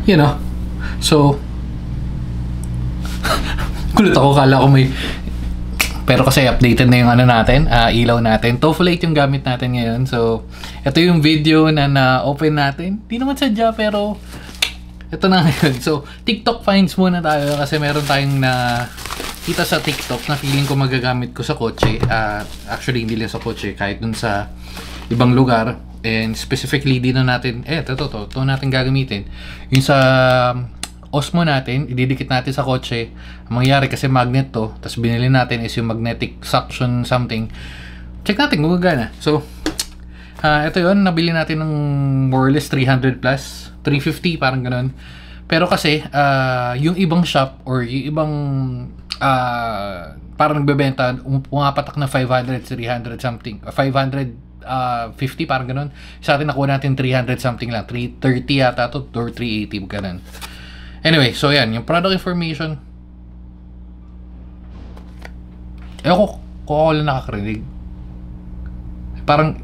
You know? So, kulit ako, kala ko may... Pero kasi updated na yung ano natin, ilaw natin. Tofu-Lite yung gamit natin ngayon. So, ito yung video na na-open natin. Di naman sadya, pero ito na ngayon. So, TikTok finds muna tayo kasi meron tayong na kita sa TikTok na feeling ko magagamit ko sa kotse. Actually, hindi lang sa kotse, kahit dun sa ibang lugar. And specifically, dito natin, ito natin gagamitin. Yung sa Osmo natin, ididikit natin sa kotse. Ang mangyayari kasi magnet to, tapos binili natin is yung magnetic suction something. Check natin kung gagana. So, ito yun, nabili natin ng more or less 300 plus, 350 parang ganun. Pero kasi, yung ibang shop or yung ibang parang nagbebenta, pumapatak na 500, 300 something, 550 parang ganun. Sa atin nakuha natin 300 something lang, 330 yata to or 380 ganun. Anyway, so yan, yung product information. Ako lang nakakarinig. Parang,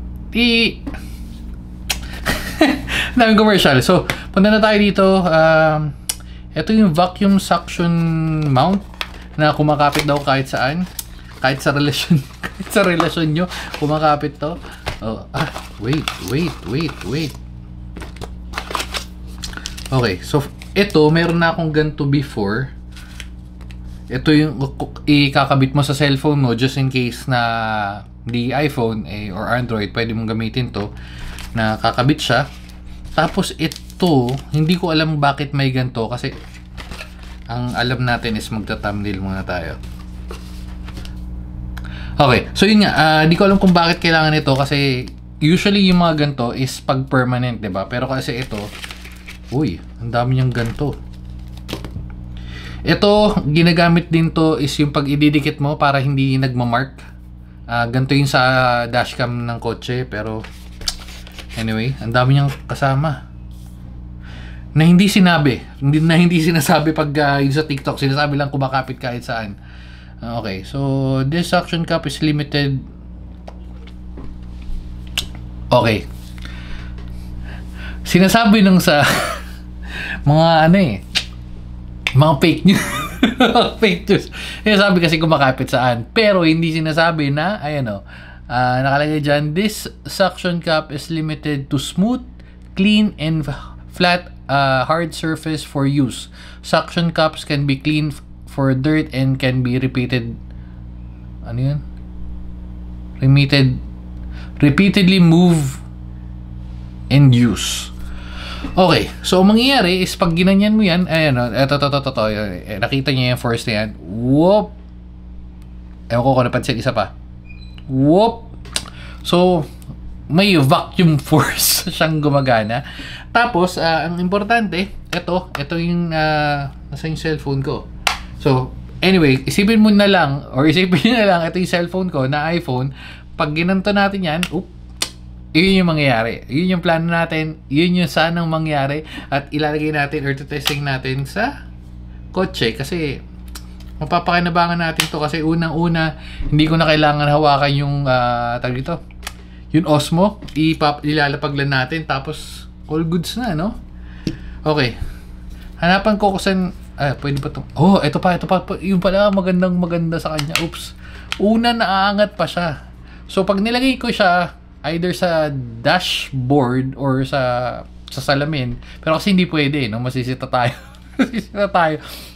daming commercial. So, punta na tayo dito. Ito yung vacuum suction mount na kumakapit daw kahit saan. Kahit sa relasyon, kahit sa relasyon nyo, kumakapit to. Wait. Okay, so, ito, meron na akong ganito before. Ito yung ikakabit mo sa cellphone mo just in case na di iPhone or Android, pwede mong gamitin to na kakabit siya. Tapos ito, hindi ko alam bakit may ganito kasi ang alam natin is magta-thumbnail muna tayo. Okay, so yun nga, di ko alam kung bakit kailangan ito kasi usually yung mga ganito is pag permanent, diba? Pero kasi ito, uy, ang dami niyang ganito. Ito, ginagamit din to is yung pag ididikit mo para hindi nagmamark. Ganito yung sa dashcam ng kotse, pero anyway, ang dami niyang kasama. Na hindi sinabi. Hindi sinasabi pag yung sa TikTok. Sinasabi lang kumakapit kahit saan. Okay, so this suction cup is limited. Okay. Sinasabi nung sa mga mga fake news. Fake news. Sinasabi kasi kumakapit saan. Pero hindi sinasabi na, nakalagay dyan, this suction cup is limited to smooth, clean, and flat hard surface for use. Suction cups can be clean for dirt and can be repeated. Ano yun? Repeatedly move and use. Okay, so ang mangyayari is pag ginanyan mo yan, ito, nakita niyo yung first na yan. Whoop! Ewan ko kung napansin, isa pa. Whoop! So, may vacuum force siyang gumagana. Tapos, ang importante, ito yung nasa yung cellphone ko. So, anyway, isipin nyo na lang, ito yung cellphone ko na iPhone. Pag ginanto natin yan, yun yung mangyayari. Yun yung plano natin. Yun yung sanang mangyari. At ilalagay natin or testing natin sa kotse. Kasi mapapakinabangan natin to. Kasi unang-una, hindi ko na kailangan hawakan yung tawag dito, yung Osmo. Ilalapag lang natin. Tapos all goods na, no? Okay. Hanapan ko kung pwede ba itong... ito pa. Yung pala maganda sa kanya. Oops. Una, naaangat pa siya. So pag nilagay ko siya either sa dashboard or sa salamin. Pero kasi hindi pwede, no? Masisita tayo.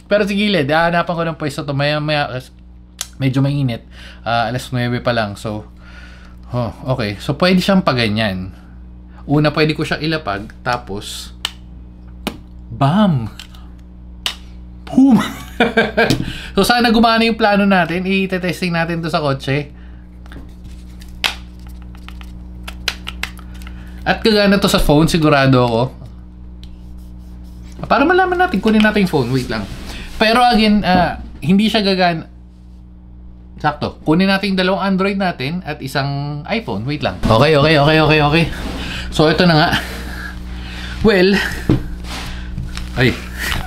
Pero sa gilid, hanapan ko ng pwesto to. Maya, medyo mainit. Alas 9 pa lang. So, okay. So, pwede siyang paganyan. Una, pwede ko siyang ilapag. Tapos, bam! Boom! So, sana gumana yung plano natin. I-testing natin to sa kotse. At kagana to sa phone, sigurado ako. Para malaman natin, kunin natin yung phone. Wait lang. Pero again, hindi siya gagana. Sakto. Kunin natin yung dalawang Android natin at isang iPhone. Wait lang. Okay. So, ito na nga. Well, ay,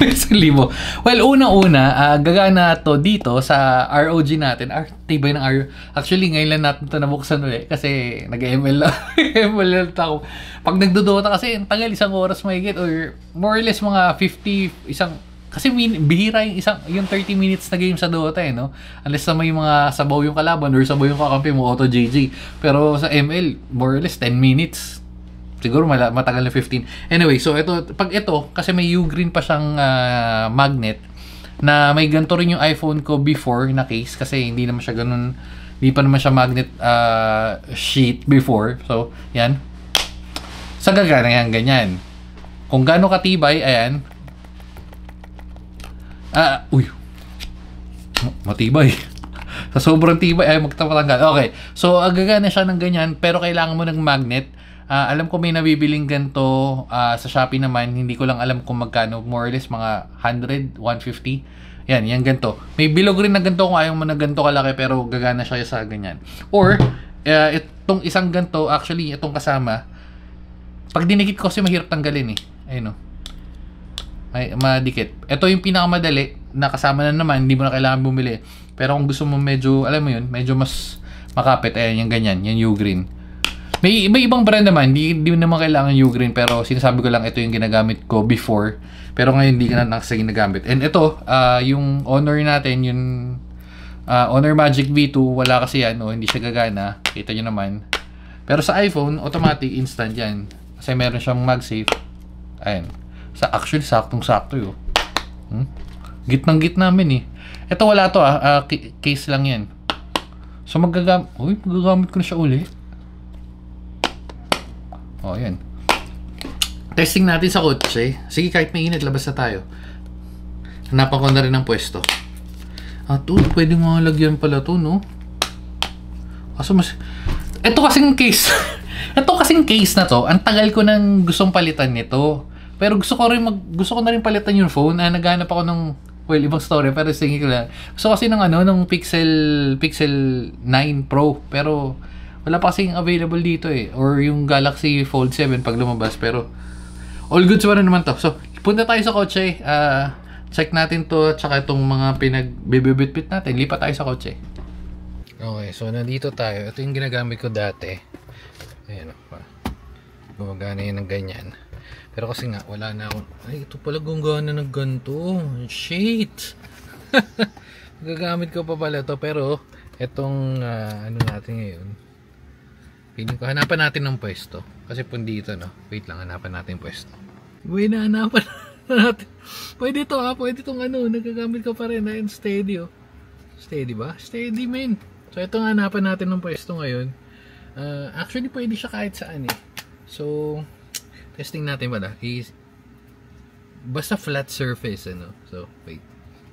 1,000. Well, unang-una, gagana to dito sa ROG natin. Tibay ng ROG. Actually, ngayon lang natin ito nabuksan ulit kasi nag-ML lang. ML lang ako. Pag nagdodota kasi, ang tagal, 1 oras mahigit or more or less mga 50, kasi bihira yung 30 minutes na game sa Dota no? Unless na may mga sabaw yung kalaban or sabaw yung kakampi mo, auto GG. Pero sa ML, more or less 10 minutes. Siguro matagal na 15. Anyway, so pag ito, kasi may Ugreen pa siyang magnet na may ganito rin yung iPhone ko before na case kasi hindi naman siya ganun, hindi pa naman siya magnet sheet before. So, yan. Sa gagana yan, ganyan. Kung gaano katibay, ayan. Matibay. Sa sobrang tibay ay magtatanggal. Okay. So gagana siya ng ganyan pero kailangan mo ng magnet. Alam ko may nabibiling ganito sa Shopee naman. Hindi ko lang alam kung magkano. More or less mga 100, 150. Yan ganito. May bilog rin na ganito kung ayaw mo na ganito kalaki pero gagana siya sa ganyan. Or itong isang ganito, actually itong kasama, pag dinikit ko kasi mahirap tanggalin Ayun ay madikit. Ito yung pinakamadali na kasama na naman, hindi mo na kailangan bumili. Pero kung gusto mo medyo, alam mo yun, medyo mas makapit, ayan, yung ganyan, yung Ugreen. May ibang brand naman, hindi naman kailangan Ugreen, pero sinasabi ko lang ito yung ginagamit ko before. Pero ngayon hindi ka na ginagamit. And ito, yung Honor natin, yung Honor Magic V2, wala kasi yan, hindi siya gagana. Kita nyo naman. Pero sa iPhone, automatic, instant yan. Kasi meron siyang MagSafe. Ayan. Actually, saktong-sakto yun. Gitnang-git namin Ito wala to case lang yan. So magagamit ko na siya uli. Yan. Testing natin sa kotse. Sige, kahit mainit, labas na tayo. Hanapan ko na rin ng pwesto. Pwede nga lagyan pala to, no? Kaso ito kasing case. Ito kasing case na to, ang tagal ko nang gustong palitan nito. Pero gusto ko na rin palitan yung phone. Naghanap ako ng ibang story pero sige ko lang. Gusto kasi ng ng Pixel 9 Pro pero wala pa kasing available dito or yung Galaxy Fold 7 pag lumabas pero all goods pa rin naman to. So, punta tayo sa kotse. Check natin to at saka itong mga pinagbibitbit natin. Lipat tayo sa kotse. Okay, so nandito tayo. Ito yung ginagamit ko dati. Ayan gumagana yun ng ganyan. Pero kasi nga, wala na akong... Ay, ito pala gumagana ng ganito. Shit! Gagamit ko pa pala to. Pero, itong natin ngayon. Piling ko, hanapan natin ng pwesto. Kasi po dito, no? Wait lang, hanapan natin pwesto. Wait na, hanapan natin. Pwede to, pwede itong nagagamit ko pa rin. Ayun, steady, Steady ba? Steady, man. So, ito nga, hanapan natin ng pwesto ngayon. Actually, pwede siya kahit saan, So, testing natin pala is basta flat surface so wait.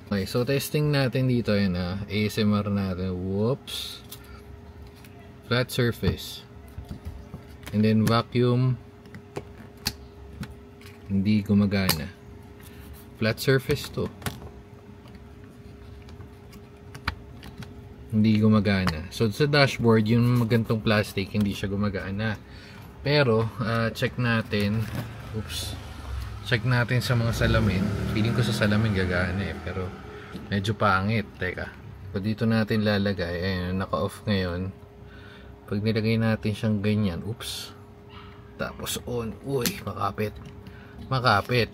Okay, so testing natin dito ASMR natin. Whoops. Flat surface. And then vacuum. Hindi gumagana. Flat surface to. Hindi gumagana. So sa dashboard yung magantong plastic hindi siya gumagana. Pero, check natin. Check natin sa mga salamin. Feeling ko sa salamin gagana pero medyo pangit. Teka. Pag dito natin lalagay, ayun, naka-off ngayon. Pag nilagay natin siyang ganyan, tapos on. Uy, makapit. Makapit.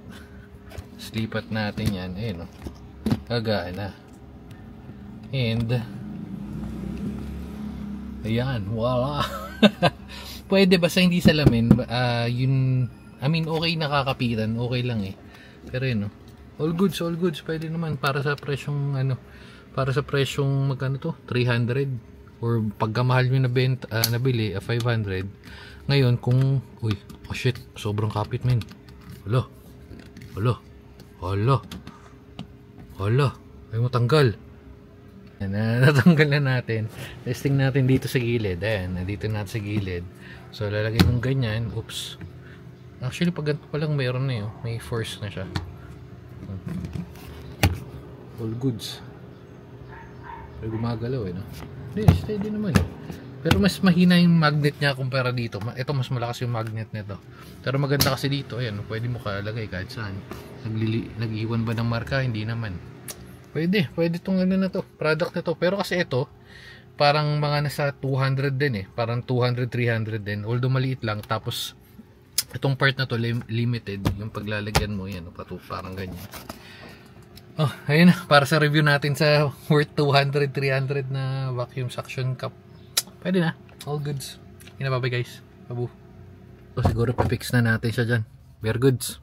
Slipat natin yan. Ayun, gagana. And, ayan, voila. Pwede basta hindi salamin yun, I mean okay nakakapitan, okay lang pero yun all goods, pwede naman para sa presyong para sa presyong magkano to 300 or pagkamahal nyo nabili 500 ngayon kung shit sobrang kapit men ay mo tanggal. Natanggal na natin. Testing natin dito sa gilid. Ayan, nandito natin sa gilid. So, lalagay mong ganyan. Actually, pag ganito pa lang meron na may force na siya. All goods. Pero gumagalaw Hindi, steady naman Pero mas mahina yung magnet niya kumpara dito. Ito mas malakas yung magnet nito. Pero maganda kasi dito. Ayan, pwede mo kalagay kahit saan. nag-iwan ba ng marka? Hindi naman. Pwede tong ano na to, product na to. Pero kasi ito, parang mga nasa 200 din eh. Parang 200, 300 din. Although maliit lang. Tapos, itong part na to, limited. Yung paglalagyan mo, yan. Parang ganyan. Oh, ayun na. Para sa review natin sa worth 200, 300 na vacuum suction cup. Pwede na. All goods. Yun na, bye guys. Babu. So, siguro pipix na natin siya dyan. Very goods.